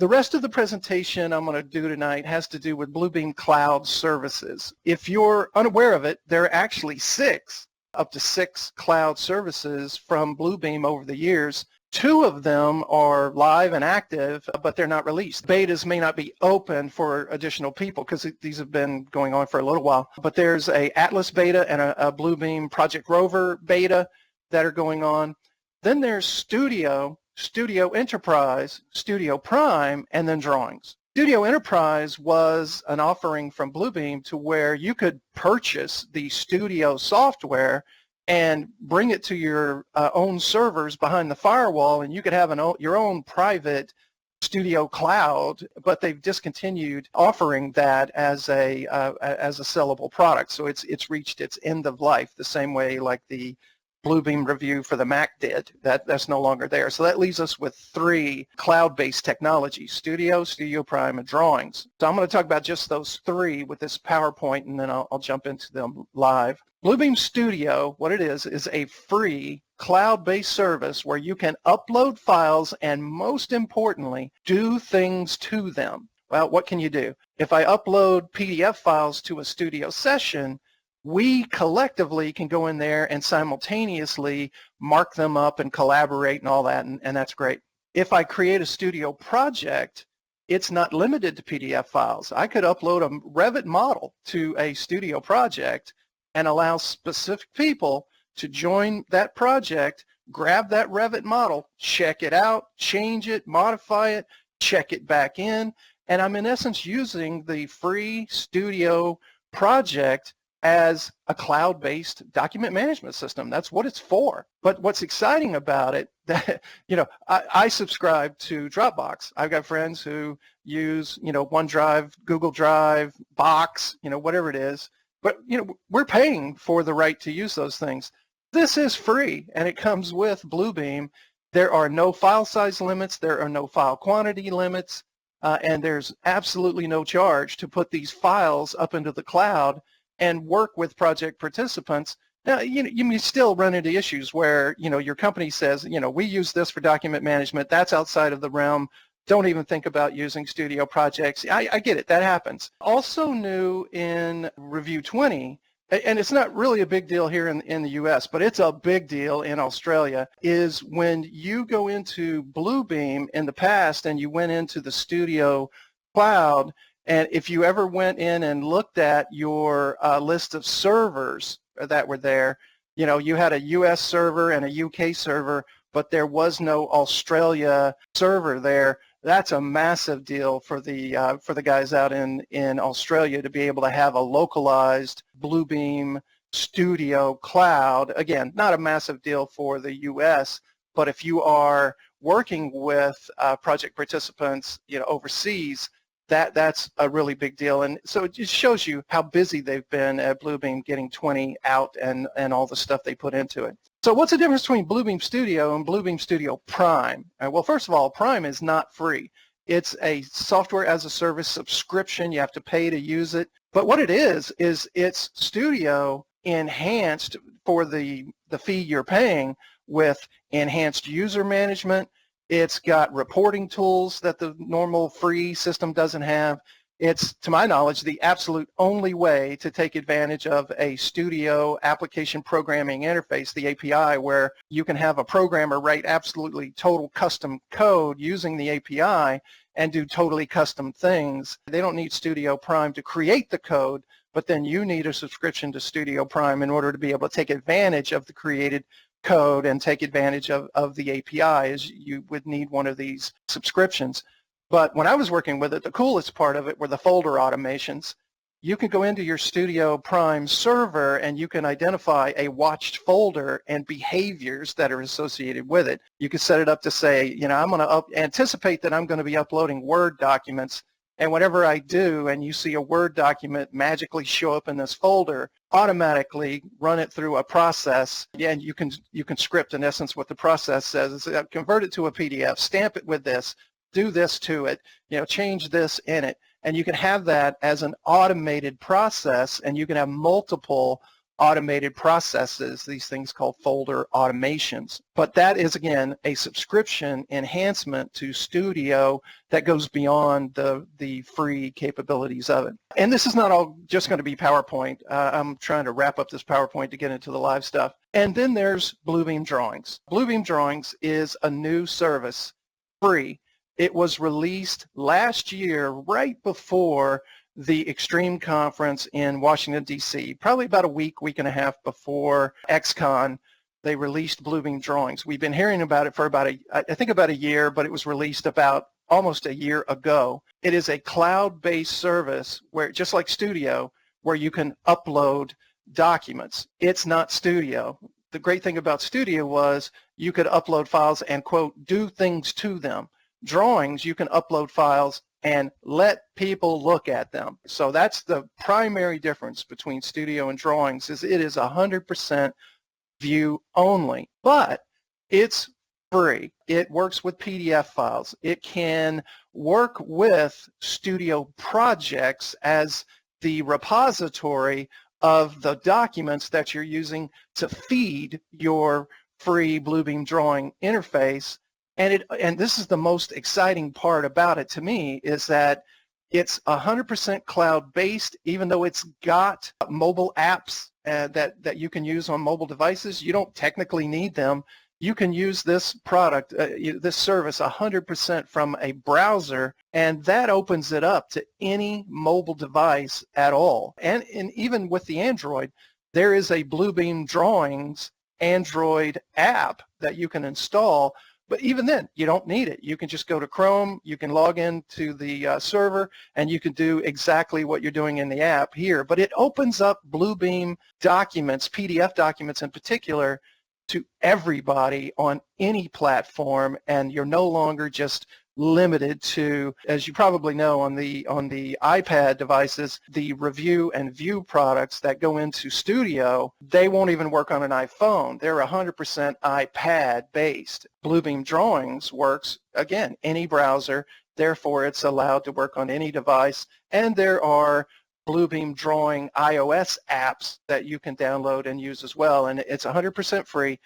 The rest of the presentation I'm going to do tonight has to do with Bluebeam Cloud Services. If you're unaware of it, there are actually up to six cloud services from Bluebeam over the years. Two of them are live and active, but they're not released. Betas may not be open for additional people because these have been going on for a little while. But there's a Atlas beta and a Bluebeam Project Rover beta that are going on. Then there's Studio Enterprise, Studio Prime, and then Drawings. Studio Enterprise was an offering from Bluebeam to where you could purchase the Studio software and bring it to your own servers behind the firewall, and you could have your own private Studio Cloud, but they've discontinued offering that as a sellable product. So it's reached its end of life, the same way like the Bluebeam review for the Mac did. That's no longer there. So that leaves us with three cloud-based technologies: Studio, Studio Prime, and Drawings. So I'm going to talk about just those three with this PowerPoint, and then I'll jump into them live. Bluebeam Studio, what it is a free cloud-based service where you can upload files and, most importantly, do things to them. Well, what can you do? If I upload PDF files to a Studio session, we collectively can go in there and simultaneously mark them up and collaborate and all that, and that's great. If I create a Studio project, it's not limited to PDF files. I could upload a Revit model to a Studio project and allow specific people to join that project, grab that Revit model, check it out, change it, modify it, check it back in, and I'm in essence using the free Studio project as a cloud-based document management system. That's what it's for. But what's exciting about it, that I subscribe to Dropbox. I've got friends who use OneDrive, Google Drive, Box, whatever it is. But we're paying for the right to use those things. This is free, and it comes with Bluebeam. There are no file size limits. There are no file quantity limits, and there's absolutely no charge to put these files up into the cloud and work with project participants. Now, you may still run into issues where, your company says, we use this for document management. That's outside of the realm. Don't even think about using Studio projects. I get it. That happens. Also new in Review 20, and it's not really a big deal here in the US, but it's a big deal in Australia, is when you go into Bluebeam in the past and you went into the Studio Cloud, and if you ever went in and looked at your list of servers that were there, you had a US server and a UK server, but there was no Australia server there. That's a massive deal for the guys out in Australia to be able to have a localized Bluebeam Studio Cloud. Again, not a massive deal for the US, but if you are working with project participants, overseas, that's a really big deal. And so it just shows you how busy they've been at Bluebeam getting 20 out and all the stuff they put into it. So what's the difference between Bluebeam Studio and Bluebeam Studio Prime? Well, first of all, Prime is not free. It's a software as a service subscription. You have to pay to use it. But what it is it's Studio enhanced for the fee you're paying with enhanced user management. It's got reporting tools that the normal free system doesn't have. It's, to my knowledge, the absolute only way to take advantage of a Studio application programming interface, the API, where you can have a programmer write absolutely total custom code using the API and do totally custom things. They don't need Studio Prime to create the code, but then you need a subscription to Studio Prime in order to be able to take advantage of the created code and take advantage of the API, as you would need one of these subscriptions. But when I was working with it, the coolest part of it were the folder automations. You can go into your Studio Prime server and you can identify a watched folder and behaviors that are associated with it. You can set it up to say, I'm going to anticipate that I'm going to be uploading Word documents, and whenever I do and you see a Word document magically show up in this folder, automatically run it through a process, and you can script in essence what the process says. Convert it to a PDF, stamp it with this, do this to it, change this in it, and you can have that as an automated process, and you can have multiple automated processes, these things called folder automations. But that is, again, a subscription enhancement to Studio that goes beyond the free capabilities of it. And this is not all just going to be PowerPoint. I'm trying to wrap up this PowerPoint to get into the live stuff. And then there's Bluebeam Drawings. Bluebeam Drawings is a new service, free. It was released last year right before the Extreme Conference in Washington, D.C., probably about a week and a half before XCon. They released Bluebeam Drawings. We've been hearing about it for about a year, but it was released about almost a year ago. It is a cloud-based service where, just like Studio, where you can upload documents. It's not Studio. The great thing about Studio was you could upload files and, quote, do things to them. Drawings, you can upload files and let people look at them. So that's the primary difference between Studio and Drawings, is it is 100% view only, but it's free. It works with PDF files. It can work with Studio projects as the repository of the documents that you're using to feed your free Bluebeam drawing interface. And this is the most exciting part about it to me, is that it's 100% cloud-based, even though it's got mobile apps that you can use on mobile devices. You don't technically need them. You can use this product, this service 100% from a browser, and that opens it up to any mobile device at all. And even with the Android, there is a Bluebeam Drawings Android app that you can install. But even then, you don't need it. You can just go to Chrome, you can log into the server, and you can do exactly what you're doing in the app here. But it opens up Bluebeam documents, PDF documents in particular, to everybody on any platform, and you're no longer just limited to, as you probably know, on the iPad devices, the review and view products that go into Studio, they won't even work on an iPhone. They're 100% iPad based. Bluebeam Drawings works, again, any browser, therefore it's allowed to work on any device, and there are Bluebeam Drawing iOS apps that you can download and use as well, and it's 100% free,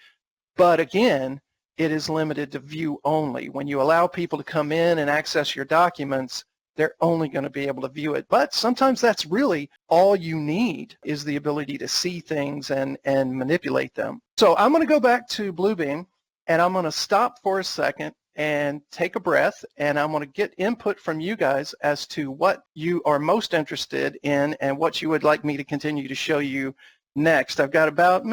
but again, it is limited to view only. When you allow people to come in and access your documents, they're only going to be able to view it. But sometimes that's really all you need, is the ability to see things and manipulate them. So I'm going to go back to Bluebeam, and I'm going to stop for a second and take a breath, and I'm going to get input from you guys as to what you are most interested in and what you would like me to continue to show you next. I've got about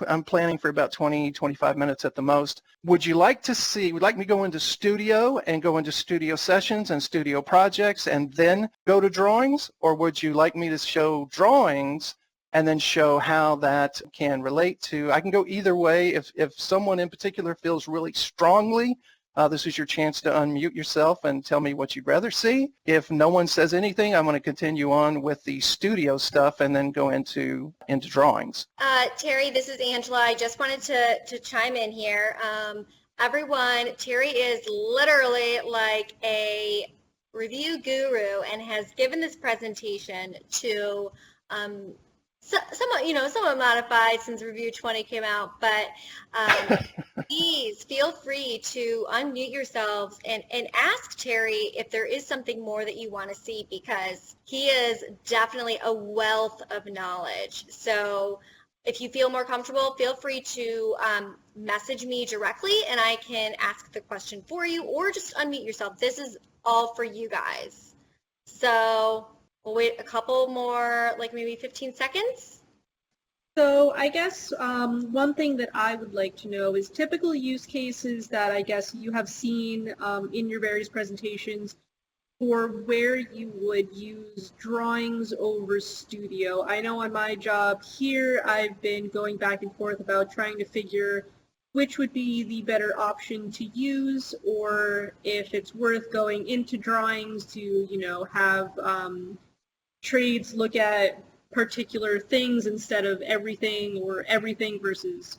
I'm planning for about 20, 25 minutes at the most. Would you like me to go into Studio and go into Studio Sessions and Studio Projects and then go to Drawings? Or would you like me to show Drawings and then show how that can relate to, I can go either way. If someone in particular feels really strongly, this is your chance to unmute yourself and tell me what you'd rather see. If no one says anything, I'm going to continue on with the Studio stuff and then go into Drawings. Terry, this is Angela. I just wanted to chime in here. Everyone, Terry is literally like a review guru and has given this presentation to somewhat modified since Review 20 came out, but please feel free to unmute yourselves and ask Terry if there is something more that you want to see, because he is definitely a wealth of knowledge. So if you feel more comfortable, feel free to message me directly and I can ask the question for you, or just unmute yourself. This is all for you guys. So we'll wait a couple more, like maybe 15 seconds. So I guess one thing that I would like to know is typical use cases that I guess you have seen in your various presentations for where you would use Drawings over Studio. I know on my job here, I've been going back and forth about trying to figure which would be the better option to use, or if it's worth going into Drawings to, have trades look at particular things instead of everything, or everything versus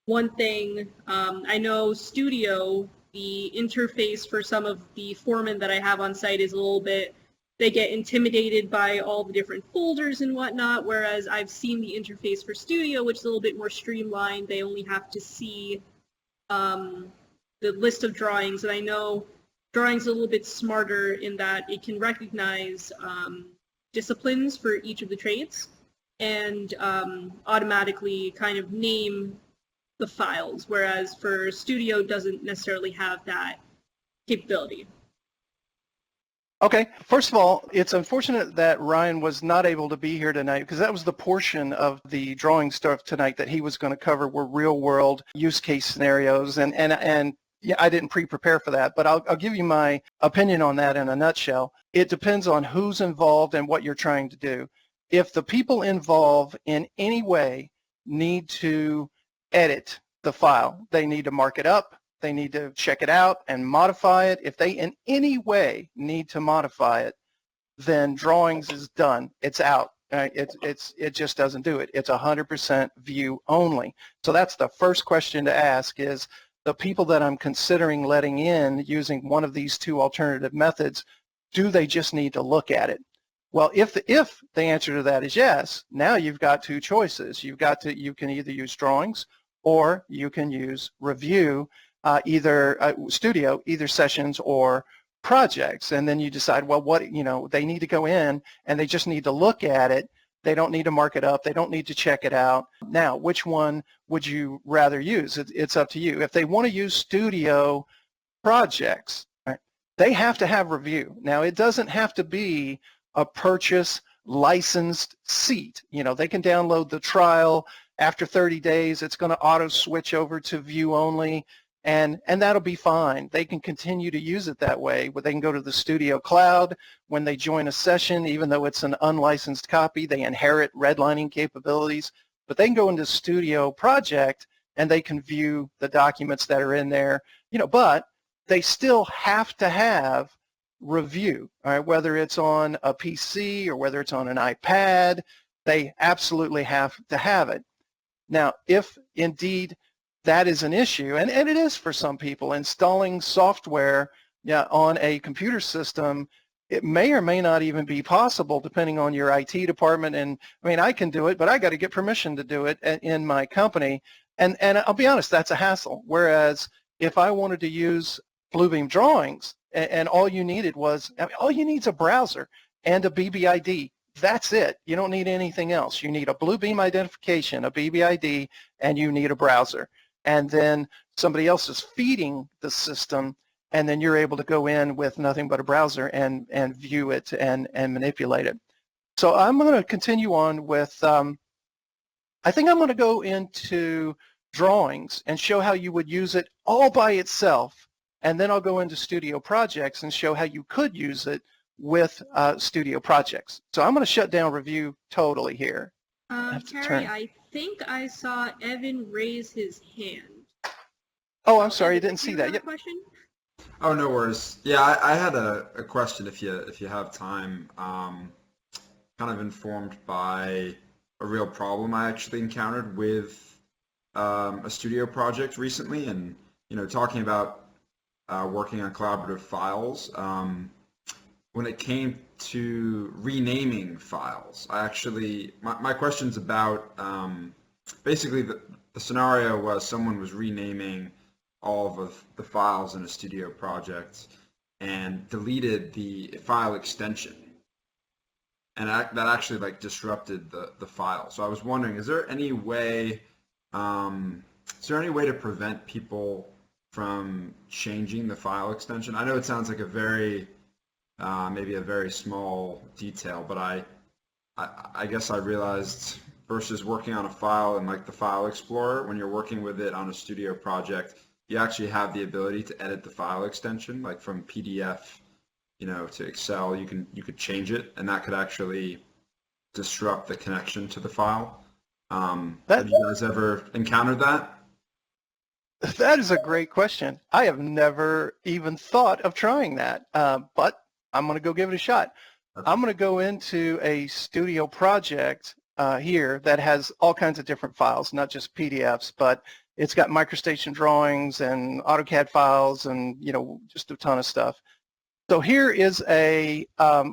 one thing. I know Studio, the interface for some of the foremen that I have on site is a little bit they get intimidated by all the different folders and whatnot, whereas I've seen the interface for Studio, which is a little bit more streamlined. They only have to see the list of drawings, and I know drawing's a little bit smarter in that it can recognize disciplines for each of the trades and automatically kind of name the files, whereas for Studio doesn't necessarily have that capability. Okay, first of all, it's unfortunate that Ryan was not able to be here tonight because that was the portion of the drawing stuff tonight that he was going to cover were real world use case scenarios, and yeah, I didn't pre-prepare for that, but I'll give you my opinion on that in a nutshell. It depends on who's involved and what you're trying to do. If the people involved in any way need to edit the file, they need to mark it up, they need to check it out and modify it. If they in any way need to modify it, then drawings is done. It's out. It just doesn't do it. It's 100% view only. So that's the first question to ask is the people that I'm considering letting in using one of these two alternative methods, do they just need to look at it? Well, if the answer to that is yes, now you've got two choices. You can either use drawings or you can use review, either Studio, either sessions or projects, and then you decide, well, they need to go in and they just need to look at it. They don't need to mark it up. They don't need to check it out. Now, which one would you rather use? It's up to you. If they want to use Studio projects, right, they have to have review. Now, it doesn't have to be a purchase licensed seat. They can download the trial. After 30 days, it's going to auto switch over to view only. And that'll be fine. They can continue to use it that way. They can go to the Studio Cloud when they join a session, even though it's an unlicensed copy, they inherit redlining capabilities, but they can go into Studio Project and they can view the documents that are in there, but they still have to have review, all right, whether it's on a PC or whether it's on an iPad, they absolutely have to have it. Now, if indeed that is an issue, and it is for some people, installing software on a computer system, it may or may not even be possible depending on your IT department. And I mean, I can do it, but I got to get permission to do it in my company. And I'll be honest, that's a hassle. Whereas if I wanted to use Bluebeam drawings and all you needed was, all you need is a browser and a BBID. That's it. You don't need anything else. You need a Bluebeam identification, a BBID, and you need a browser. And then somebody else is feeding the system, and then you're able to go in with nothing but a browser and view it and manipulate it. So I'm going to continue on with, I think I'm going to go into drawings and show how you would use it all by itself, and then I'll go into Studio Projects and show how you could use it with Studio Projects. So I'm going to shut down review totally here. Terry, I think I saw Evan raise his hand. Oh, I'm sorry, I didn't see that. Yep. Question? Oh, no worries. Yeah, I had a question if you have time, kind of informed by a real problem I actually encountered with a studio project recently, and talking about working on collaborative files. When it came to renaming files, I actually, my question's about, basically the scenario was someone was renaming all of the files in a studio project and deleted the file extension. And that actually disrupted the file. So I was wondering, is there any way to prevent people from changing the file extension? I know it sounds like a very maybe a very small detail, but I guess I realized versus working on a file in the File Explorer, when you're working with it on a studio project, you actually have the ability to edit the file extension, from PDF, to Excel. You could change it, and that could actually disrupt the connection to the file. Have you guys ever encountered that? That is a great question. I have never even thought of trying that, but I'm going to go give it a shot. I'm going to go into a studio project here that has all kinds of different files, not just PDFs, but it's got MicroStation drawings and AutoCAD files and, just a ton of stuff. So here is a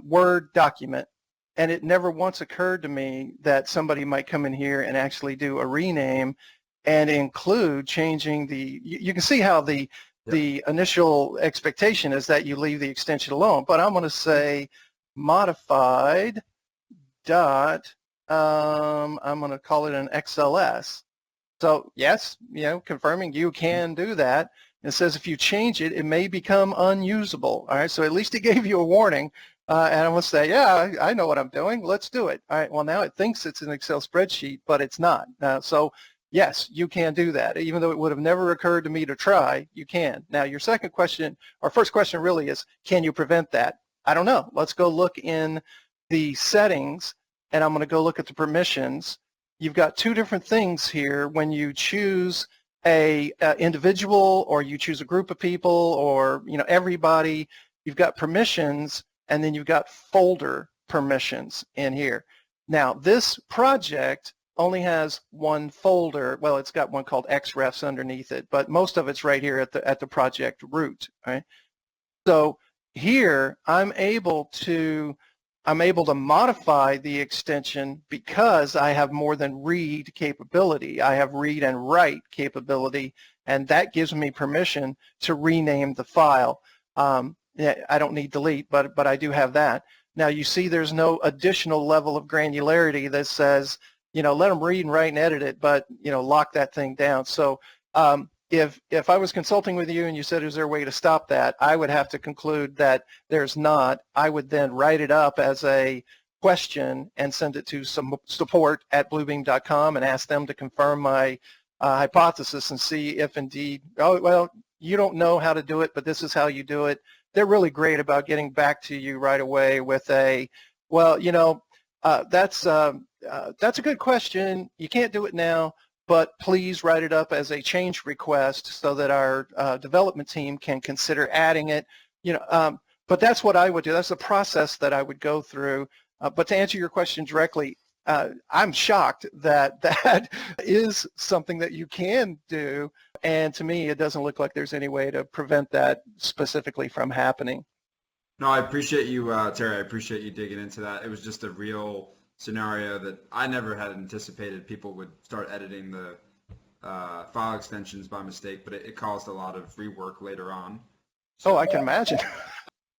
Word document, and it never once occurred to me that somebody might come in here and actually do a rename and include changing the, you can see how the initial expectation is that you leave the extension alone, but I'm going to say modified dot, I'm going to call it an XLS. So yes, confirming you can do that. It says if you change it, it may become unusable. All right, so at least it gave you a warning. And I'm going to say, yeah, I know what I'm doing. Let's do it. All right, well, now it thinks it's an Excel spreadsheet, but it's not. So yes, you can do that. Even though it would have never occurred to me to try, you can. Now, your second question, or first question really is, can you prevent that? I don't know. Let's go look in the settings, and I'm going to go look at the permissions. You've got two different things here when you choose a individual, or you choose a group of people, or everybody. You've got permissions, and then you've got folder permissions in here. Now this project only has one folder. Well, it's got one called XREFs underneath it, but most of it's right here at the project root. Right. So here I'm able to modify the extension because I have more than read capability. I have read and write capability, and that gives me permission to rename the file. I don't need delete, but I do have that. Now you see there's no additional level of granularity that says, let them read and write and edit it, but lock that thing down. So if I was consulting with you and you said, is there a way to stop that, I would have to conclude that there's not. I would then write it up as a question and send it to some support at bluebeam.com and ask them to confirm my hypothesis and see if indeed, oh, well, you don't know how to do it, but this is how you do it. They're really great about getting back to you right away with a, well, that's a good question. You can't do it now, but please write it up as a change request so that our development team can consider adding it. But that's what I would do. That's the process that I would go through. But to answer your question directly, I'm shocked that that is something that you can do. And to me, it doesn't look like there's any way to prevent that specifically from happening. No, I appreciate you, Terry. I appreciate you digging into that. It was just a real scenario that I never had anticipated people would start editing the file extensions by mistake, but it caused a lot of rework later on. So, I can imagine.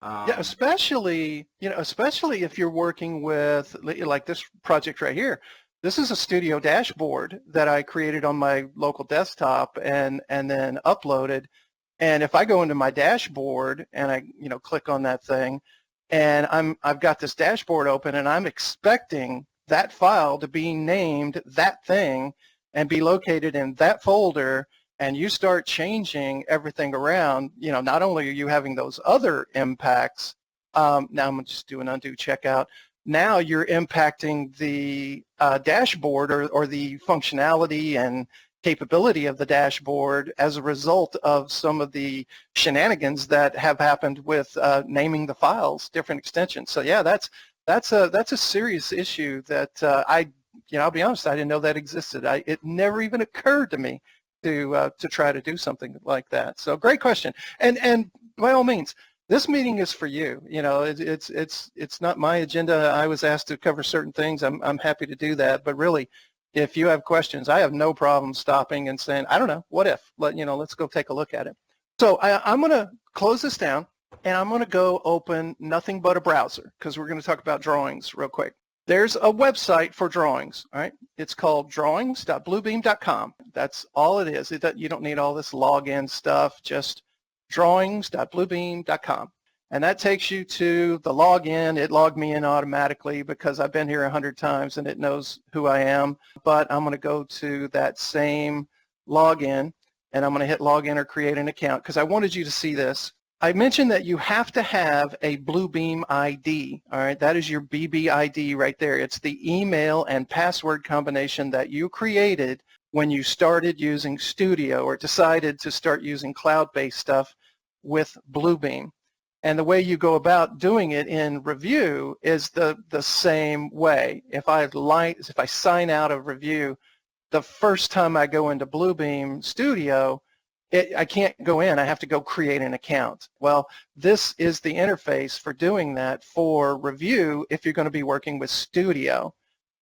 Yeah, especially if you're working with, like this project right here. This is a studio dashboard that I created on my local desktop and then uploaded. And if I go into my dashboard and I click on that thing, and I've got this dashboard open, and I'm expecting that file to be named that thing and be located in that folder, and you start changing everything around, not only are you having those other impacts, now I'm going to just do an undo checkout. Now you're impacting the dashboard or the functionality and capability of the dashboard as a result of some of the shenanigans that have happened with naming the files different extensions. So yeah, that's a serious issue that I'll be honest, I didn't know that existed. It never even occurred to me to try to do something like that. So great question, and by all means, this meeting is for you. It's not my agenda. I was asked to cover certain things. I'm happy to do that, but really, if you have questions, I have no problem stopping and saying, I don't know, what if? Let's go take a look at it. So I'm going to close this down, and I'm going to go open nothing but a browser because we're going to talk about drawings real quick. There's a website for drawings, all right? It's called drawings.bluebeam.com. That's all it is. You don't need all this login stuff, just drawings.bluebeam.com. And that takes you to the login. It logged me in automatically because I've been here 100 times and it knows who I am. But I'm going to go to that same login, and I'm going to hit login or create an account because I wanted you to see this. I mentioned that you have to have a Bluebeam ID, all right? That is your BBID right there. It's the email and password combination that you created when you started using Studio or decided to start using cloud-based stuff with Bluebeam. And the way you go about doing it in Review is the same way. If I sign out of Review, the first time I go into Bluebeam Studio, I can't go in. I have to go create an account. Well, this is the interface for doing that for Review if you're going to be working with Studio.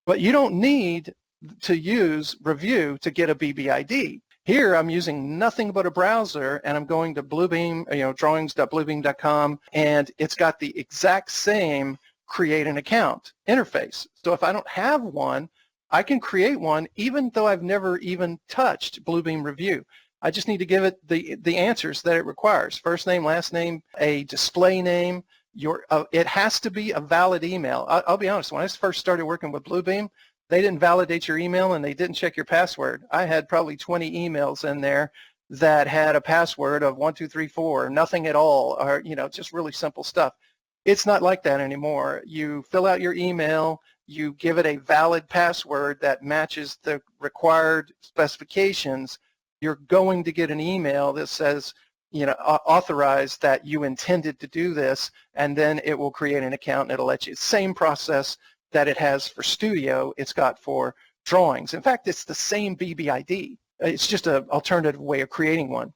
But you don't need to use Review to get a BBID. Here I'm using nothing but a browser, and I'm going to Bluebeam, drawings.bluebeam.com, and it's got the exact same create an account interface. So if I don't have one, I can create one even though I've never even touched Bluebeam Review. I just need to give it the answers that it requires: first name, last name, a display name. It has to be a valid email. I'll be honest, when I first started working with Bluebeam, they didn't validate your email and they didn't check your password. I had probably 20 emails in there that had a password of 1234, nothing at all, or just really simple stuff. It's not like that anymore. You fill out your email, you give it a valid password that matches the required specifications, you're going to get an email that says, authorize that you intended to do this, and then it will create an account and it'll let you. Same process that it has for Studio, it's got for Drawings. In fact, it's the same BBID. It's just an alternative way of creating one.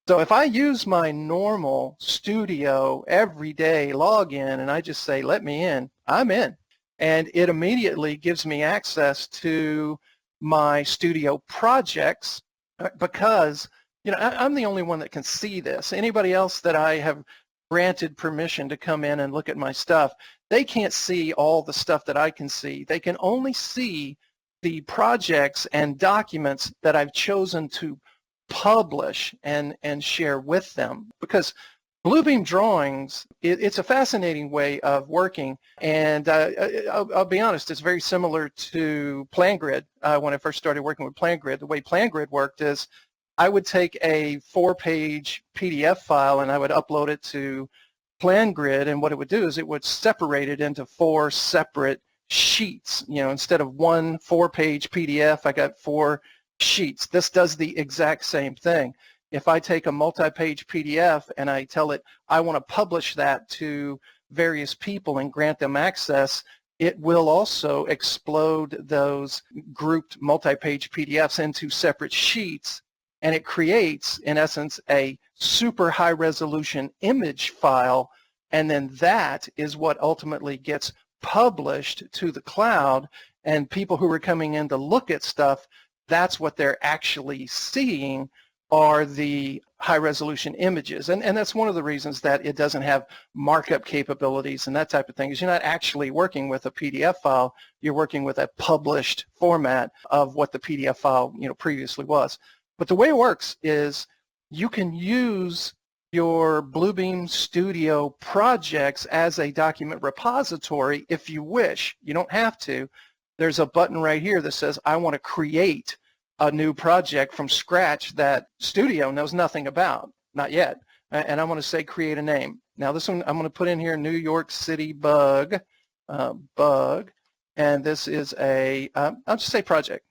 So if I use my normal Studio everyday login and I just say, let me in, I'm in. And it immediately gives me access to my Studio projects because I'm the only one that can see this. Anybody else that I have granted permission to come in and look at my stuff, they can't see all the stuff that I can see. They can only see the projects and documents that I've chosen to publish and share with them. Because Bluebeam Drawings, it's a fascinating way of working, and I'll be honest, it's very similar to PlanGrid. When I first started working with PlanGrid, the way PlanGrid worked is I would take a 4-page PDF file and I would upload it to PlanGrid, and what it would do is it would separate it into 4 separate sheets. Instead of one 4-page PDF, I got 4 sheets. This does the exact same thing. If I take a multi-page PDF and I tell it I want to publish that to various people and grant them access, it will also explode those grouped multi-page PDFs into separate sheets, and it creates, in essence, a super high-resolution image file, and then that is what ultimately gets published to the cloud, and people who are coming in to look at stuff, that's what they're actually seeing are the high-resolution images. And that's one of the reasons that it doesn't have markup capabilities and that type of thing, is you're not actually working with a PDF file, you're working with a published format of what the PDF file previously was. But the way it works is you can use your Bluebeam Studio projects as a document repository if you wish. You don't have to. There's a button right here that says, I want to create a new project from scratch that Studio knows nothing about, not yet. And I'm going to say create a name. Now this one I'm going to put in here New York City BUG, and this is a, I'll just say project.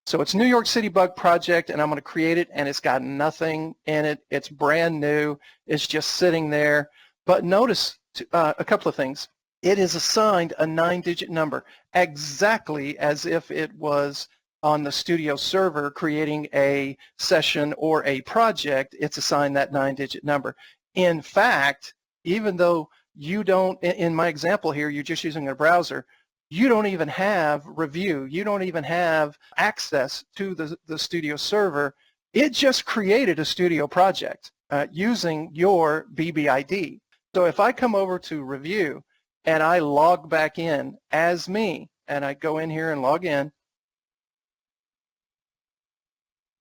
So it's New York City BUG project, and I'm going to create it, and it's got nothing in it. It's brand new. It's just sitting there. But notice a couple of things. It is assigned a 9-digit number, exactly as if it was on the Studio server creating a session or a project. It's assigned that 9-digit number. In fact, even though you don't, in my example here, you're just using a browser, you don't even have Review. You don't even have access to the Studio server. It just created a Studio project using your BBID. So if I come over to Review and I log back in as me, and I go in here and log in,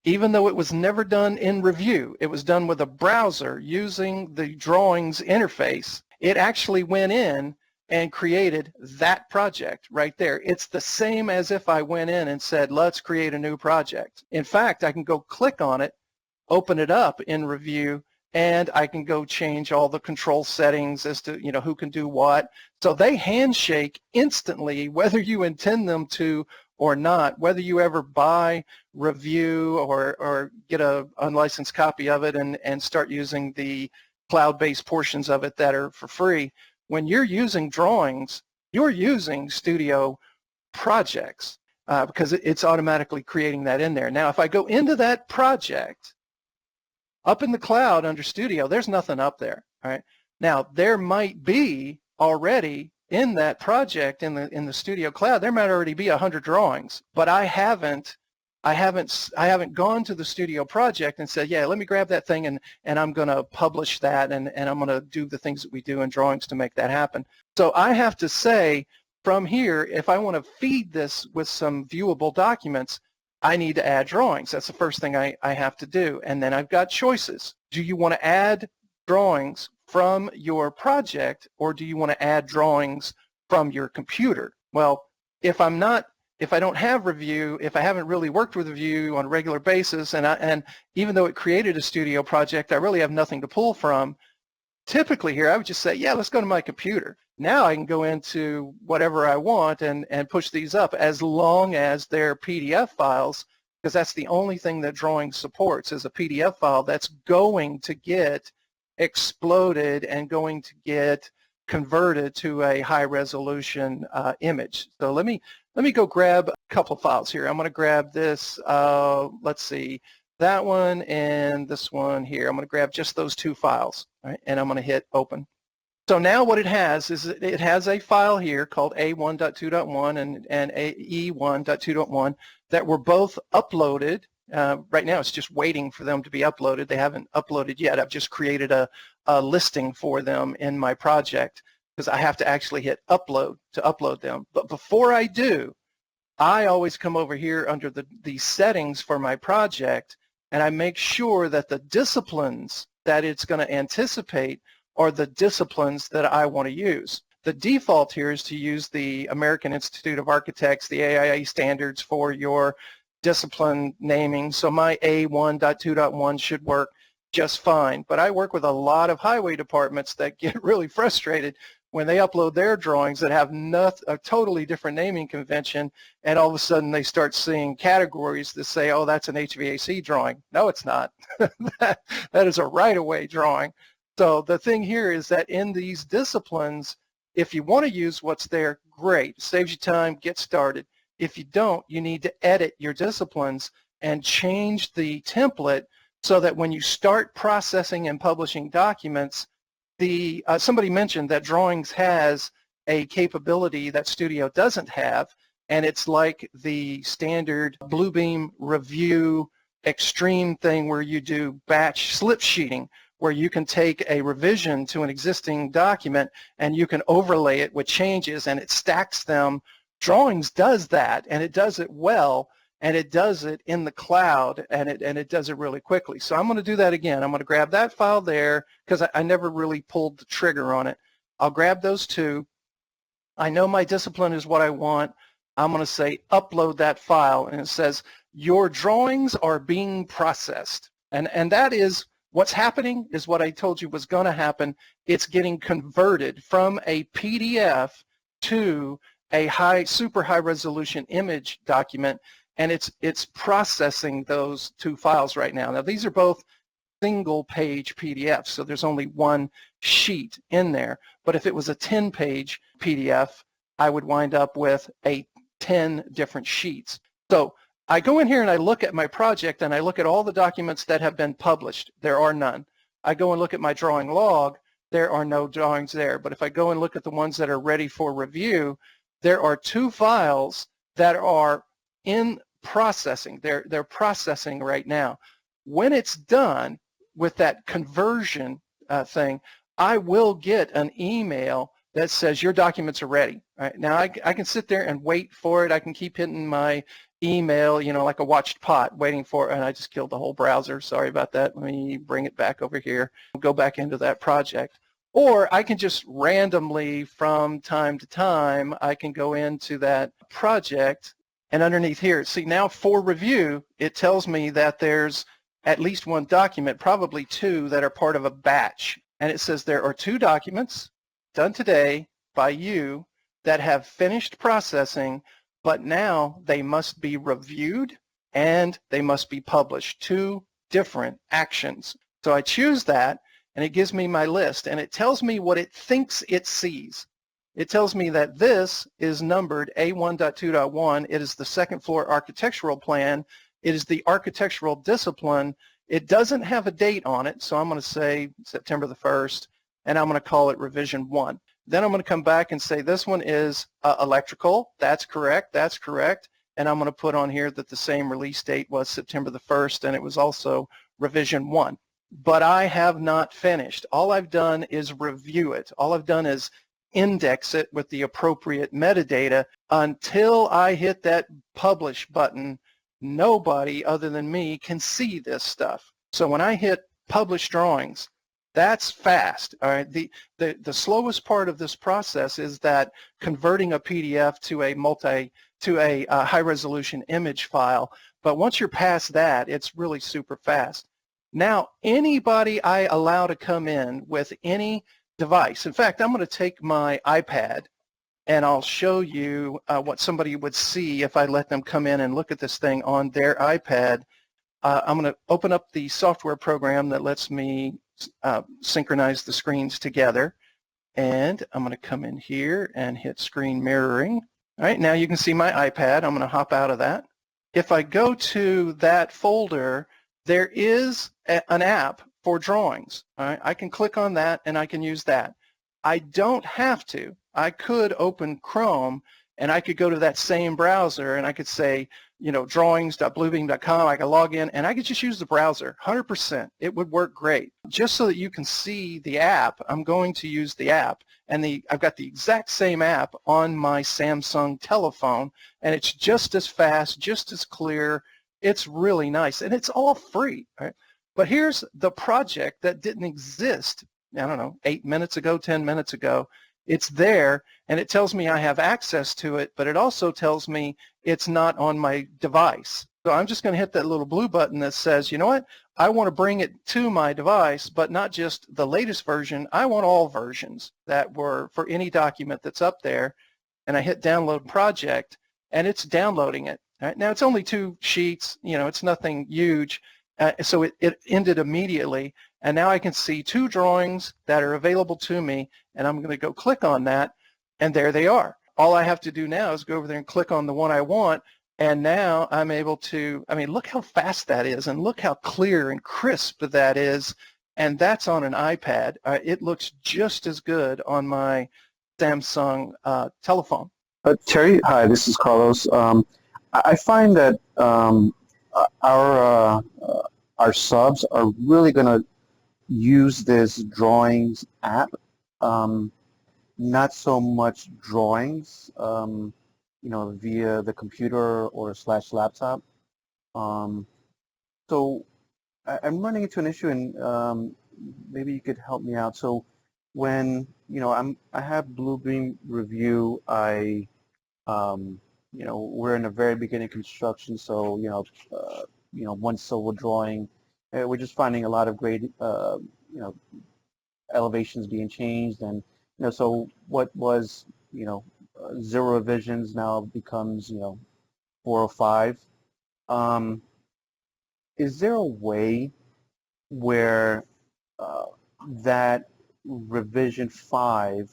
even though it was never done in Review, it was done with a browser using the Drawings interface, it actually went in and created that project right there. It's the same as if I went in and said, let's create a new project. In fact, I can go click on it, open it up in Review, and I can go change all the control settings as to who can do what. So they handshake instantly, whether you intend them to or not, whether you ever buy Review or get an unlicensed copy of it and start using the cloud-based portions of it that are for free. When you're using Drawings, you're using Studio projects. because it's automatically creating that in there. Now, if I go into that project, up in the cloud under Studio, there's nothing up there. All right. Now, there might be already in that project in the Studio Cloud, there might already be 100 drawings, but I haven't gone to the Studio project and said, yeah, let me grab that thing and I'm going to publish that and I'm going to do the things that we do in drawings to make that happen. So I have to say from here, if I want to feed this with some viewable documents, I need to add drawings. That's the first thing I have to do. And then I've got choices. Do you want to add drawings from your project, or do you want to add drawings from your computer? Well, if I don't have Review, if I haven't really worked with Review on a regular basis, and even though it created a Studio project, I really have nothing to pull from, typically here I would just say, yeah, let's go to my computer. Now I can go into whatever I want and push these up, as long as they're PDF files, because that's the only thing that Drawings supports is a PDF file that's going to get exploded and going to get converted to a high resolution image. So let me go grab a couple of files here. I'm going to grab this, let's see, that one and this one here. I'm going to grab just those two files, right? And I'm going to hit open. So now what it has is it has a file here called A1.2.1 and E1.2.1 that were both uploaded. Right now it's just waiting for them to be uploaded. They haven't uploaded yet. I've just created a listing for them in my project because I have to actually hit upload to upload them. But before I do, I always come over here under the settings for my project, and I make sure that the disciplines that it's going to anticipate are the disciplines that I want to use. The default here is to use the American Institute of Architects, the AIA standards for your discipline naming. So my A1.2.1 should work just fine. But I work with a lot of highway departments that get really frustrated when they upload their drawings that have a totally different naming convention, and all of a sudden they start seeing categories that say, oh, that's an HVAC drawing. No, it's not. that is a right-of-way drawing. So the thing here is that in these disciplines, if you want to use what's there, great. Saves you time, get started. If you don't, you need to edit your disciplines and change the template so that when you start processing and publishing documents, somebody mentioned that Drawings has a capability that Studio doesn't have, and it's like the standard Bluebeam review extreme thing where you do batch slip sheeting, where you can take a revision to an existing document and you can overlay it with changes and it stacks them. Drawings does that, and it does it well, and it does it in the cloud, and it does it really quickly. So I'm going to do that again. I'm going to grab that file there because I never really pulled the trigger on it. I'll grab those two. I know my discipline is what I want. I'm going to say upload that file, and it says your drawings are being processed. And that is what's happening, is what I told you was going to happen. It's getting converted from a PDF to a super high resolution image document, and it's processing those two files right now. Now these are both single page PDFs, so there's only one sheet in there. But if it was a 10-page PDF, I would wind up with 10 different sheets. So I go in here and I look at my project and I look at all the documents that have been published. There are none. I go and look at my drawing log. There are no drawings there. But if I go and look at the ones that are ready for review, there are two files that are in processing. They're processing right now. When it's done with that conversion thing, I will get an email that says your documents are ready. Right? Now I can sit there and wait for it. I can keep hitting my email, you know, like a watched pot, waiting for it, and I just killed the whole browser. Sorry about that. Let me bring it back over here. Go back into that project. Or I can just randomly, from time to time, I can go into that project, and underneath here, see now for review, it tells me that there's at least one document, probably two, that are part of a batch. And it says there are two documents done today by you that have finished processing, but now they must be reviewed and they must be published. Two different actions. So I choose that, and it gives me my list, and it tells me what it thinks it sees. It tells me that this is numbered A1.2.1. It is the second floor architectural plan. It is the architectural discipline. It doesn't have a date on it, so I'm going to say September the 1st, and I'm going to call it revision 1. Then I'm going to come back and say this one is electrical. That's correct. That's correct. And I'm going to put on here that the same release date was September the 1st, and it was also revision 1. But I have not finished. All I've done is review it. All I've done is index it with the appropriate metadata. Until I hit that publish button, nobody other than me can see this stuff. So when I hit publish drawings, that's fast. All right. The slowest part of this process is that converting a PDF to a high resolution image file. But once you're past that, it's really super fast. Now, anybody I allow to come in with any device. In fact, I'm going to take my iPad and I'll show you what somebody would see if I let them come in and look at this thing on their iPad. I'm going to open up the software program that lets me synchronize the screens together. And I'm going to come in here and hit screen mirroring. All right, now you can see my iPad. I'm going to hop out of that. If I go to that folder, there is an app for drawings. All right, I can click on that and I can use that. I don't have to. I could open Chrome and I could go to that same browser and I could say, you know, drawings.bluebeam.com. I could log in and I could just use the browser, 100%. It would work great. Just so that you can see the app, I'm going to use the app. And I've got the exact same app on my Samsung telephone, and it's just as fast, just as clear. It's really nice, and it's all free. Right? But here's the project that didn't exist, I don't know, 8 minutes ago, 10 minutes ago. It's there, and it tells me I have access to it, but it also tells me it's not on my device. So I'm just going to hit that little blue button that says, you know what, I want to bring it to my device, but not just the latest version. I want all versions that were for any document that's up there. And I hit download project, and it's downloading it. Right? Now, it's only 2 sheets. You know, it's nothing huge. So it ended immediately. And now I can see 2 drawings that are available to me, and I'm going to go click on that, and there they are. All I have to do now is go over there and click on the one I want, and now I'm able to, I mean, look how fast that is, and look how clear and crisp that is, and that's on an iPad. It looks just as good on my Samsung telephone. Terry, hi, this is Carlos. I find that our subs are really going to use this drawings app, not so much drawings, you know, via the computer or / laptop. So I'm running into an issue, and maybe you could help me out. So when, you know, I have Bluebeam review, you know, we're in the very beginning construction, so, you know, one civil drawing, we're just finding a lot of great, you know, elevations being changed, and, you know, so what was, you know, 0 revisions now becomes, you know, 4 or 5. Is there a way where that revision 5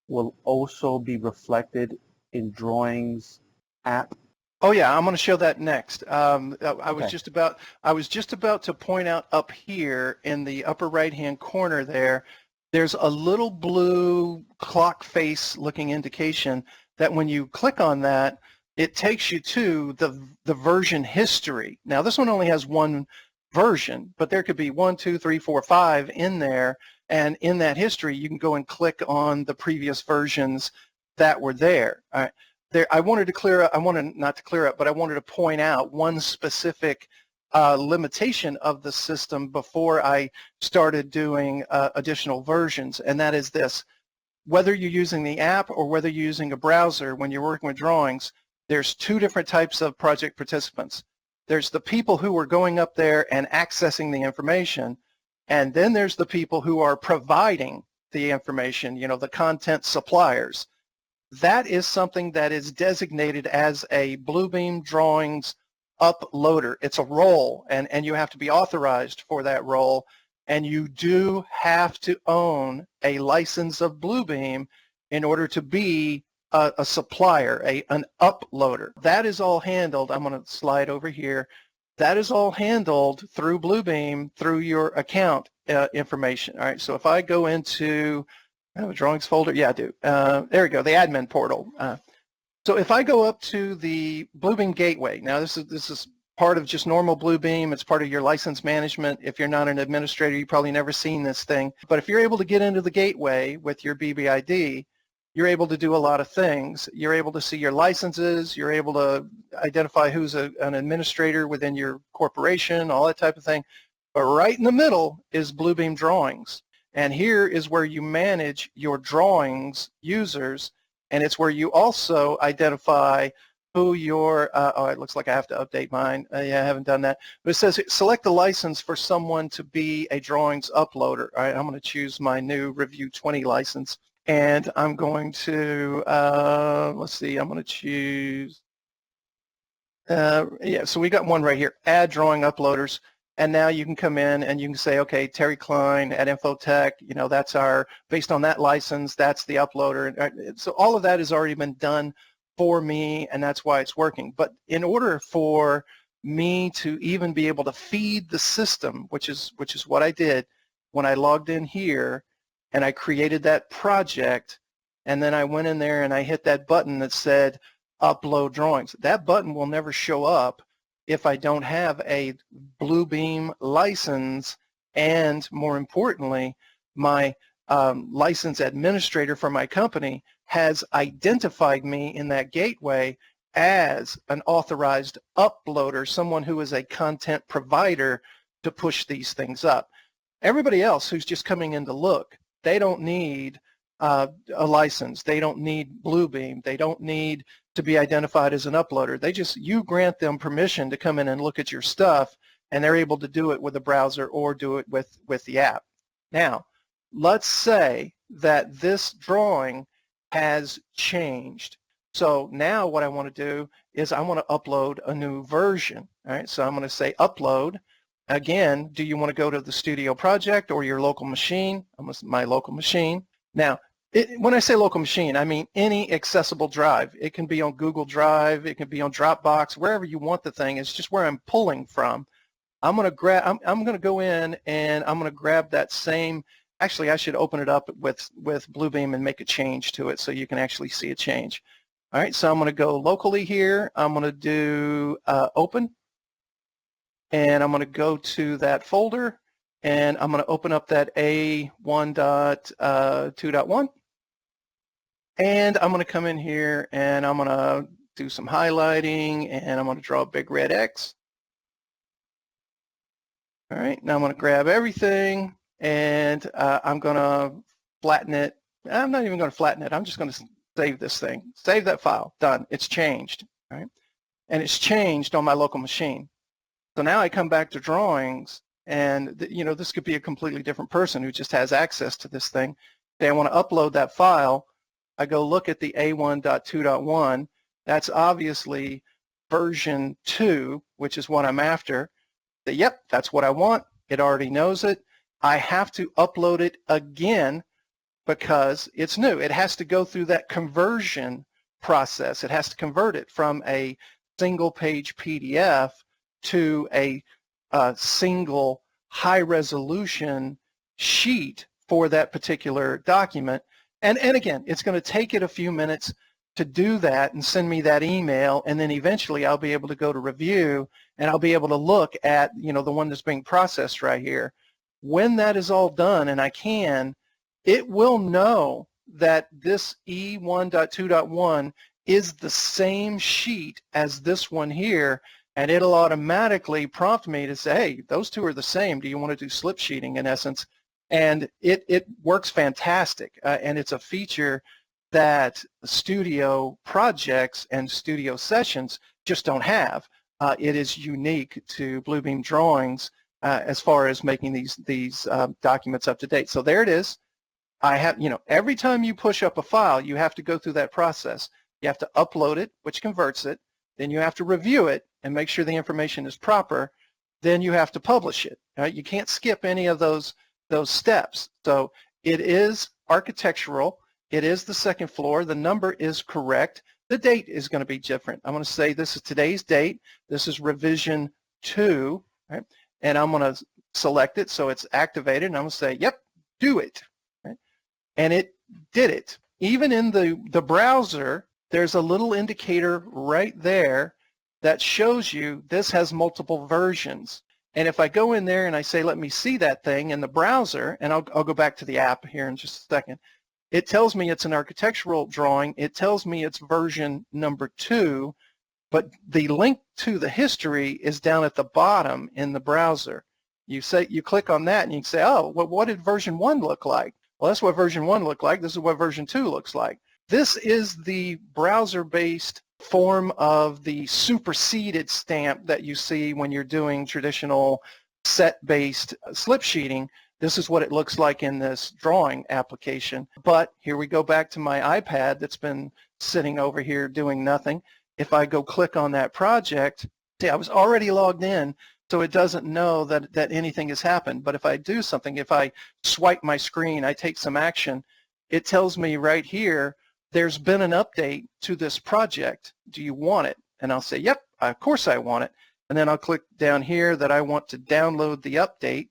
will also be reflected in drawings app? Oh yeah, I'm going to show that next. I was Okay. just about to point out up here in the upper right-hand corner there, there's a little blue clock face looking indication that when you click on that, it takes you to the version history. Now this one only has 1 version, but there could be 1, 2, 3, 4, 5 in there, and in that history you can go and click on the previous versions that were there. All right. I wanted not to clear up, but I wanted to point out one specific limitation of the system before I started doing additional versions, and that is this. Whether you're using the app or whether you're using a browser, when you're working with drawings, there's 2 different types of project participants. There's the people who are going up there and accessing the information, and then there's the people who are providing the information, you know, the content suppliers. That is something that is designated as a Bluebeam Drawings uploader. It's a role, and you have to be authorized for that role, and you do have to own a license of Bluebeam in order to be a supplier, an uploader. That is all handled. I'm going to slide over here. That is all handled through Bluebeam, through your account information. All right, so if I go into, I have a drawings folder. Yeah, I do. There we go, the admin portal. So if I go up to the Bluebeam gateway, now this is part of just normal Bluebeam. It's part of your license management. If you're not an administrator, you've probably never seen this thing. But if you're able to get into the gateway with your BBID, you're able to do a lot of things. You're able to see your licenses. You're able to identify who's an administrator within your corporation, all that type of thing. But right in the middle is Bluebeam Drawings. And here is where you manage your drawings users. And it's where you also identify who your, oh, it looks like I have to update mine. Yeah, I haven't done that. But it says select a license for someone to be a drawings uploader. All right, I'm going to choose my new Review 20 license. And I'm going to, let's see, I'm going to choose, yeah, so we got one right here, add drawing uploaders. And now you can come in and you can say, okay, Terry Klein at Infotech, you know, that's our, based on that license, that's the uploader. So all of that has already been done for me, and that's why it's working. But in order for me to even be able to feed the system, which is what I did when I logged in here, and I created that project, and then I went in there and I hit that button that said upload drawings. That button will never show up if I don't have a Bluebeam license, and more importantly, my license administrator for my company has identified me in that gateway as an authorized uploader, someone who is a content provider to push these things up. Everybody else who's just coming in to look, they don't need a license. They don't need Bluebeam. They don't need to be identified as an uploader. They just, you grant them permission to come in and look at your stuff, and they're able to do it with a browser or do it with the app. Now, let's say that this drawing has changed. So now what I want to do is I want to upload a new version. All right, so I'm going to say upload. Again, do you want to go to the studio project or your local machine? My local machine. Now, when I say local machine, I mean any accessible drive. It can be on Google Drive, it can be on Dropbox, wherever you want the thing. It's just where I'm pulling from. I'm going to go in and I'm going to grab that same. Actually, I should open it up with Bluebeam and make a change to it so you can actually see a change. All right, so I'm going to go locally here. I'm going to do open, and I'm going to go to that folder, and I'm going to open up that A1.2.1, and I'm going to come in here and I'm going to do some highlighting, and I'm going to draw a big red X. All right, now I'm going to grab everything, and I'm going to flatten it. I'm not even going to flatten it. I'm just going to save this thing. Save that file. Done. It's changed. All right, and it's changed on my local machine. So now I come back to drawings, and you know, this could be a completely different person who just has access to this thing. Say I want to upload that file. I go look at the A1.2.1. That's obviously version 2, which is what I'm after. Say, yep, that's what I want. It already knows it. I have to upload it again because it's new. It has to go through that conversion process. It has to convert it from a single-page PDF to a single high-resolution sheet for that particular document. And again, it's going to take it a few minutes to do that and send me that email, and then eventually I'll be able to go to review and I'll be able to look at, you know, the one that's being processed right here. When that is all done, and I can, it will know that this E1.2.1 is the same sheet as this one here, and it'll automatically prompt me to say, hey, those two are the same. Do you want to do slip sheeting, in essence? And it works fantastic, and it's a feature that studio projects and studio sessions just don't have. It is unique to Bluebeam Drawings as far as making these documents up to date. So there it is. I have, you know, every time you push up a file, you have to go through that process. You have to upload it, which converts it. Then you have to review it and make sure the information is proper. Then you have to publish it. Right? You can't skip any of those steps. So it is architectural. It is the second floor. The number is correct. The date is going to be different. I'm going to say this is today's date. This is revision 2, right? And I'm going to select it so it's activated, and I'm going to say, yep, do it. Right? And it did it. Even in the browser, there's a little indicator right there that shows you this has multiple versions. And if I go in there and I say, let me see that thing in the browser, and I'll go back to the app here in just a second, it tells me it's an architectural drawing. It tells me it's version number 2, but the link to the history is down at the bottom in the browser. You click on that and you can say, oh, well, what did version 1 look like? Well, that's what version 1 looked like. This is what version 2 looks like. This is the browser-based form of the superseded stamp that you see when you're doing traditional set-based slip sheeting. This is what it looks like in this drawing application. But here we go back to my iPad that's been sitting over here doing nothing. If I go click on that project, see, I was already logged in, so it doesn't know that anything has happened. But if I do something, if I swipe my screen, I take some action, it tells me right here, there's been an update to this project. Do you want it? And I'll say, yep, of course I want it. And then I'll click down here that I want to download the update,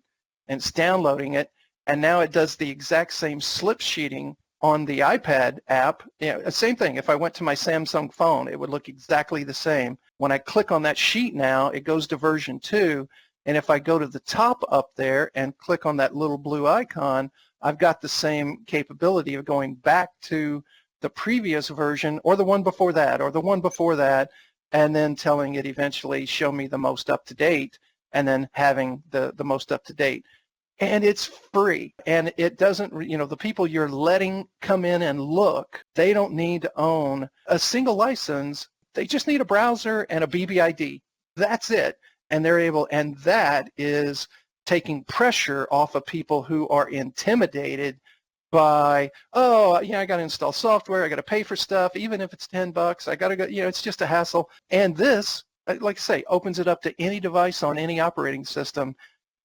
and it's downloading it. And now it does the exact same slip sheeting on the iPad app. Same thing. If I went to my Samsung phone, it would look exactly the same. When I click on that sheet now, it goes to version 2. And if I go to the top up there and click on that little blue icon, I've got the same capability of going back to the previous version or the one before that or the one before that, and then telling it eventually show me the most up-to-date, and then having the most up-to-date. And it's free, and it doesn't, the people you're letting come in and look, they don't need to own a single license. They just need a browser and a BBID. That's it. And they're able, and that is taking pressure off of people who are intimidated by, oh, I got to install software, I got to pay for stuff, even if it's $10, I got to go, it's just a hassle. And this, like I say, opens it up to any device on any operating system.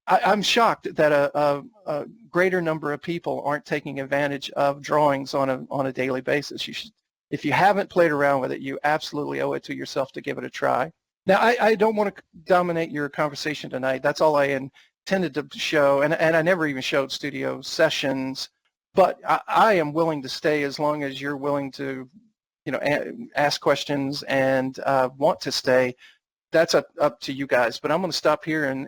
I'm shocked that a greater number of people aren't taking advantage of drawings on a daily basis. You should, if you haven't played around with it, you absolutely owe it to yourself to give it a try. Now, I don't want to dominate your conversation tonight. That's all I intended to show, and I never even showed studio sessions. But I am willing to stay as long as you're willing to, ask questions and want to stay. That's up to you guys. But I'm going to stop here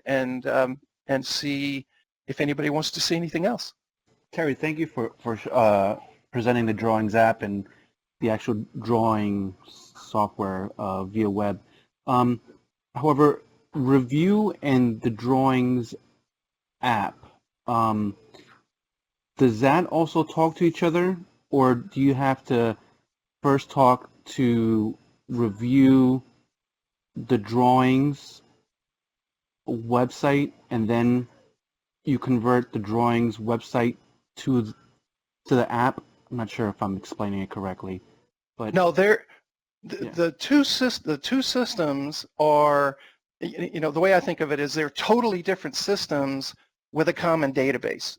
and see if anybody wants to see anything else. Terry, thank you for presenting the Drawings app and the actual drawing software via web. However, Review and the Drawings app, does that also talk to each other, or do you have to first talk to Review the Drawings website, and then you convert the Drawings website to the app? I'm not sure if I'm explaining it correctly, but no, the two systems are, the way I think of it is they're totally different systems with a common database.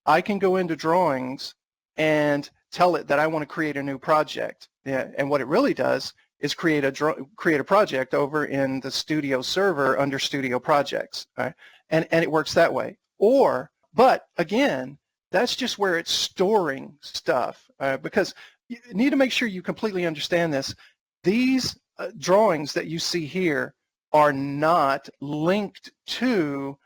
I can go into Drawings and tell it that I want to create a new project, and what it really does is create a project over in the Studio server under Studio Projects, right? And it works that way. But again, that's just where it's storing stuff, because you need to make sure you completely understand this. These drawings that you see here are not linked to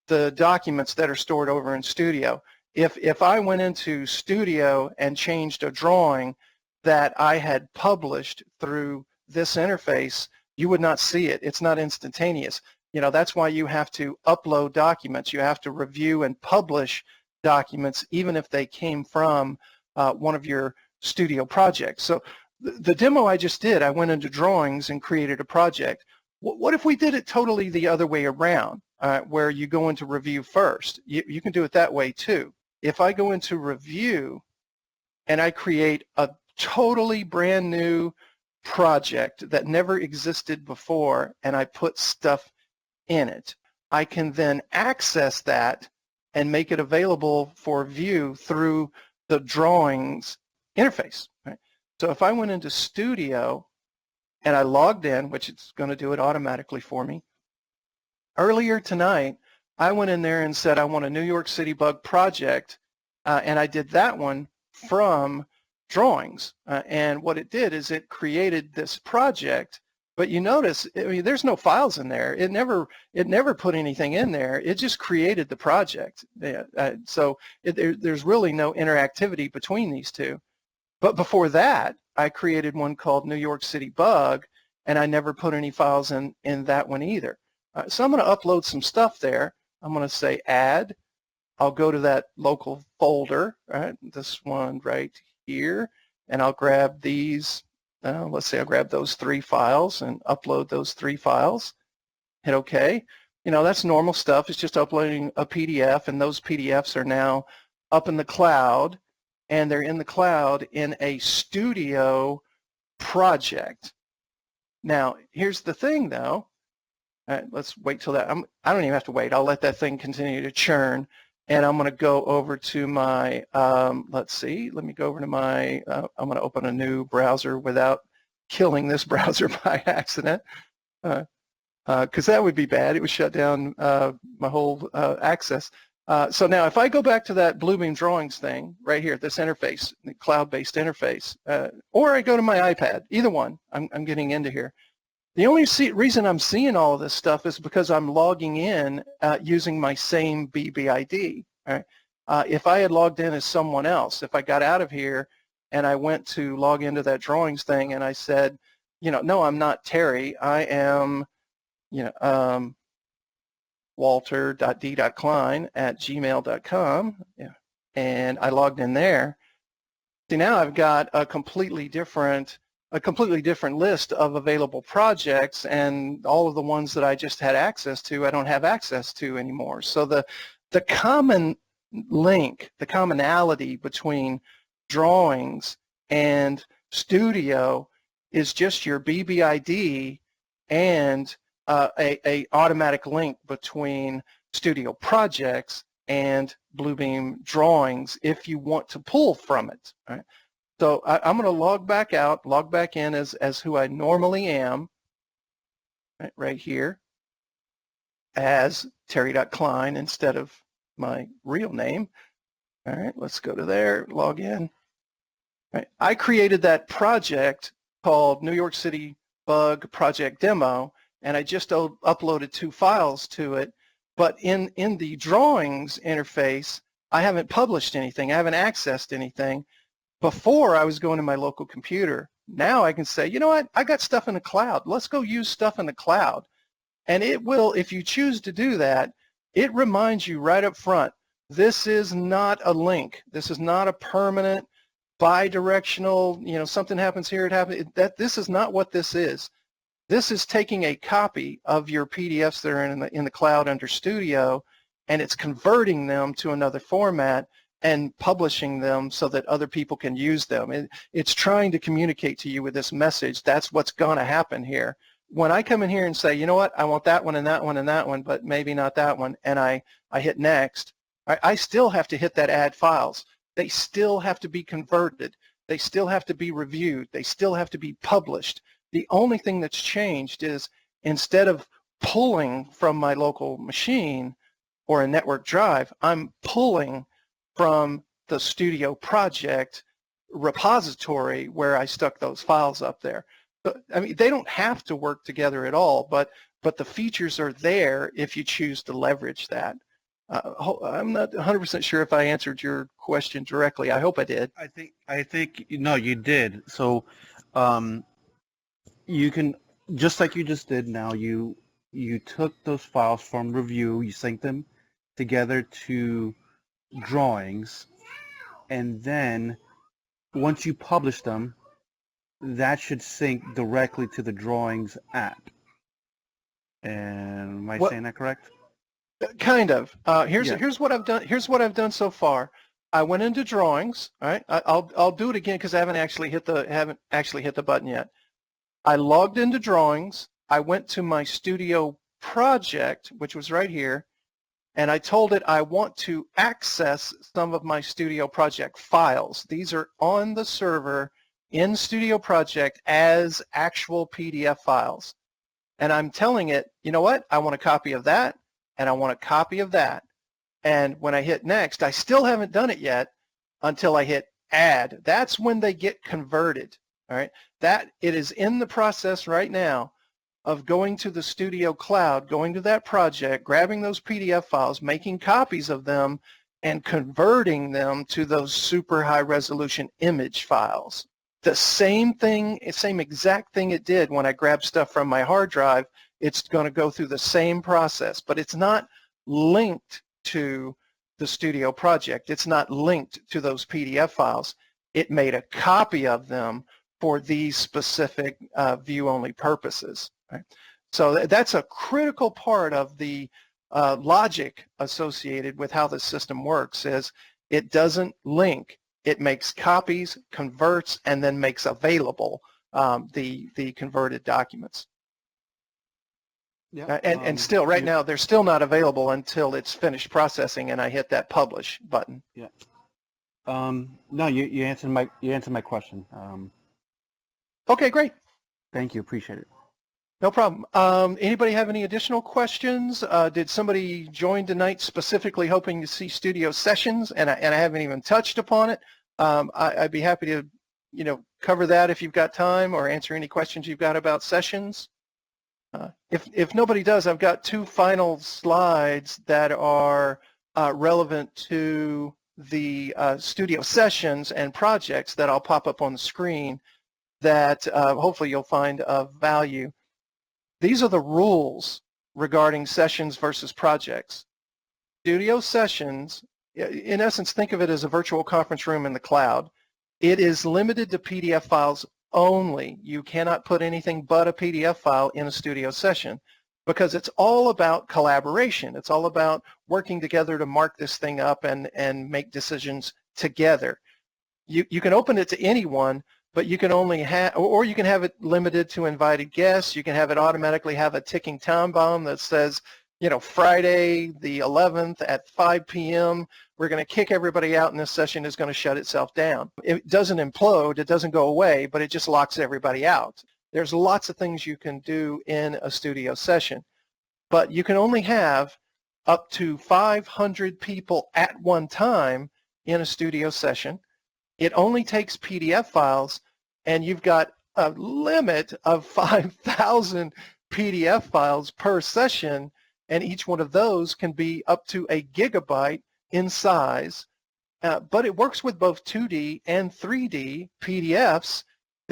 the documents that are stored over in Studio. If I went into Studio and changed a drawing that I had published through this interface, you would not see it. It's not instantaneous. That's why you have to upload documents. You have to review and publish documents, even if they came from one of your Studio projects. So the demo I just did, I went into Drawings and created a project. What if we did it totally the other way around, where you go into Review first? You can do it that way too. If I go into Review and I create a totally brand new project that never existed before, and I put stuff in it, I can then access that and make it available for view through the Drawings interface. Right? So if I went into Studio and I logged in, which it's going to do it automatically for me, earlier tonight, I went in there and said I want a New York City Bug project, and I did that one from drawings. And what it did is it created this project, but you notice, I mean, there's no files in there. It never put anything in there. It just created the project. So there's really no interactivity between these two. But before that, I created one called New York City Bug, and I never put any files in that one either. So I'm going to upload some stuff there. I'm going to say add. I'll go to that local folder, right? This one right here, and I'll grab these. Let's say I'll grab those 3 files and upload those 3 files. Hit OK. You know, that's normal stuff. It's just uploading a PDF, and those PDFs are now up in the cloud, and they're in the cloud in a Studio project. Now, here's the thing, though. All right, let's wait till that. I don't even have to wait. I'll let that thing continue to churn, and I'm going to go over to my, let's see, let me go over to my, I'm going to open a new browser without killing this browser by accident, because that would be bad. It would shut down my whole access. So now if I go back to that Bluebeam drawings thing right here, this interface, the cloud-based interface, or I go to my iPad, either one, I'm getting into here. The only reason I'm seeing all of this stuff is because I'm logging in using my same BBID. Right? If I had logged in as someone else, if I got out of here and I went to log into that drawings thing and I said, you know, no, I'm not Terry, I am, you know, walter.d.klein@gmail.com, yeah, and I logged in there. See, now I've got a completely different list of available projects, and all of the ones that I just had access to, I don't have access to anymore. So the common link, the commonality between drawings and Studio is just your BBID and a automatic link between Studio projects and Bluebeam drawings if you want to pull from it. Right? So I'm going to log back out, log back in as who I normally am, right here, as Terry.Klein instead of my real name. All right, let's go to there, log in. All right, I created that project called New York City Bug Project Demo, and I just uploaded 2 files to it. But in the drawings interface, I haven't published anything. I haven't accessed anything. Before, I was going to my local computer. Now I can say, you know what, I got stuff in the cloud. Let's go use stuff in the cloud. And it will, if you choose to do that, it reminds you right up front, this is not a link. This is not a permanent, bi-directional, you know, something happens here, it happens. This is not what this is. This is taking a copy of your PDFs that are in the cloud under Studio, and it's converting them to another format and publishing them so that other people can use them. It's trying to communicate to you with this message. That's what's going to happen here. When I come in here and say, you know what, I want that one and that one and that one, but maybe not that one, and I hit next, I still have to hit that add files. They still have to be converted. They still have to be reviewed. They still have to be published. The only thing that's changed is instead of pulling from my local machine or a network drive, I'm pulling from the Studio project repository where I stuck those files up there. So, I mean, they don't have to work together at all, but the features are there if you choose to leverage that. I'm not 100% sure if I answered your question directly. I hope I did. I think no, you did. So you can, just like you just did now, you took those files from review, you synced them together to drawings, and then once you publish them, that should sync directly to the drawings app. And am I saying that correct? Kind of. Here's what I've done. Here's what I've done so far. I went into drawings. All right. I'll do it again because I haven't actually hit the button yet. I logged into drawings. I went to my Studio project, which was right here, and I told it I want to access some of my Studio Project files. These are on the server in Studio Project as actual PDF files. And I'm telling it, you know what, I want a copy of that, and I want a copy of that. And when I hit next, I still haven't done it yet until I hit add. That's when they get converted. All right, that it is in the process right now of going to the Studio Cloud, going to that project, grabbing those PDF files, making copies of them, and converting them to those super high resolution image files. The same thing, same exact thing it did when I grabbed stuff from my hard drive. It's going to go through the same process, but it's not linked to the Studio project. It's not linked to those PDF files. It made a copy of them for these specific view-only purposes. Right? So that's a critical part of the logic associated with how the system works. Is it doesn't link. It makes copies, converts, and then makes available the converted documents. Yeah. And still, right now, they're still not available until it's finished processing and I hit that publish button. Yeah. No, you answered my question. Okay, great. Thank you. Appreciate it. No problem. Anybody have any additional questions? Did somebody join tonight specifically hoping to see studio sessions, and I haven't even touched upon it? I'd be happy to, cover that if you've got time, or answer any questions you've got about sessions. If nobody does, I've got two final slides that are relevant to the studio sessions and projects that I'll pop up on the screen that hopefully you'll find of value. These are the rules regarding sessions versus projects. Studio sessions, in essence, think of it as a virtual conference room in the cloud. It is limited to PDF files only. You cannot put anything but a PDF file in a studio session because it's all about collaboration. It's all about working together to mark this thing up and make decisions together. You can open it to anyone, but you can only have, or you can have it limited to invited guests. You can have it automatically have a ticking time bomb that says, Friday the 11th at 5 p.m., we're going to kick everybody out and this session is going to shut itself down. It doesn't implode, it doesn't go away, but it just locks everybody out. There's lots of things you can do in a studio session, but you can only have up to 500 people at one time in a studio session. It only takes PDF files, and you've got a limit of 5,000 PDF files per session, and each one of those can be up to a gigabyte in size. But it works with both 2D and 3D PDFs,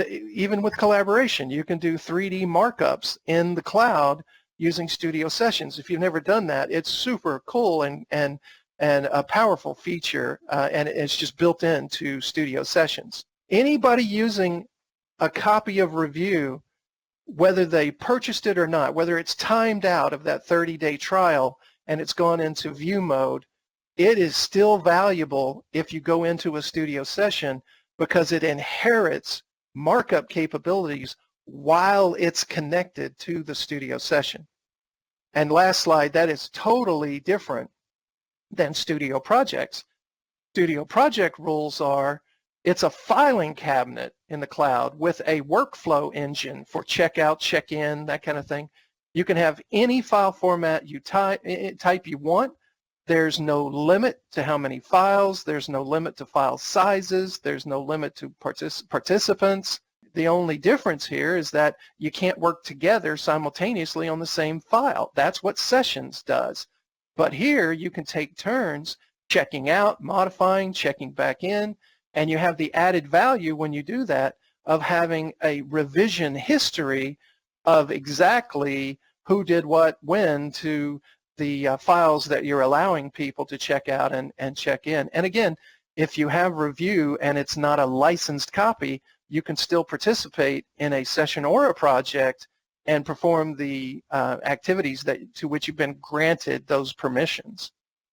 even with collaboration. You can do 3D markups in the cloud using Studio Sessions. If you've never done that, it's super cool and a powerful feature, and it's just built into Studio Sessions. Anybody using a copy of Review, whether they purchased it or not, whether it's timed out of that 30-day trial and it's gone into view mode, it is still valuable if you go into a studio session because it inherits markup capabilities while it's connected to the studio session. And last slide, that is totally different than studio projects. Studio project rules are, it's a filing cabinet in the cloud with a workflow engine for checkout, check-in, that kind of thing. You can have any file format you type you want. There's no limit to how many files. There's no limit to file sizes. There's no limit to participants. The only difference here is that you can't work together simultaneously on the same file. That's what Sessions does. But here you can take turns checking out, modifying, checking back in, and you have the added value when you do that of having a revision history of exactly who did what when to the files that you're allowing people to check out and check in. And again, if you have Review and it's not a licensed copy, you can still participate in a session or a project and perform the activities to which you've been granted those permissions.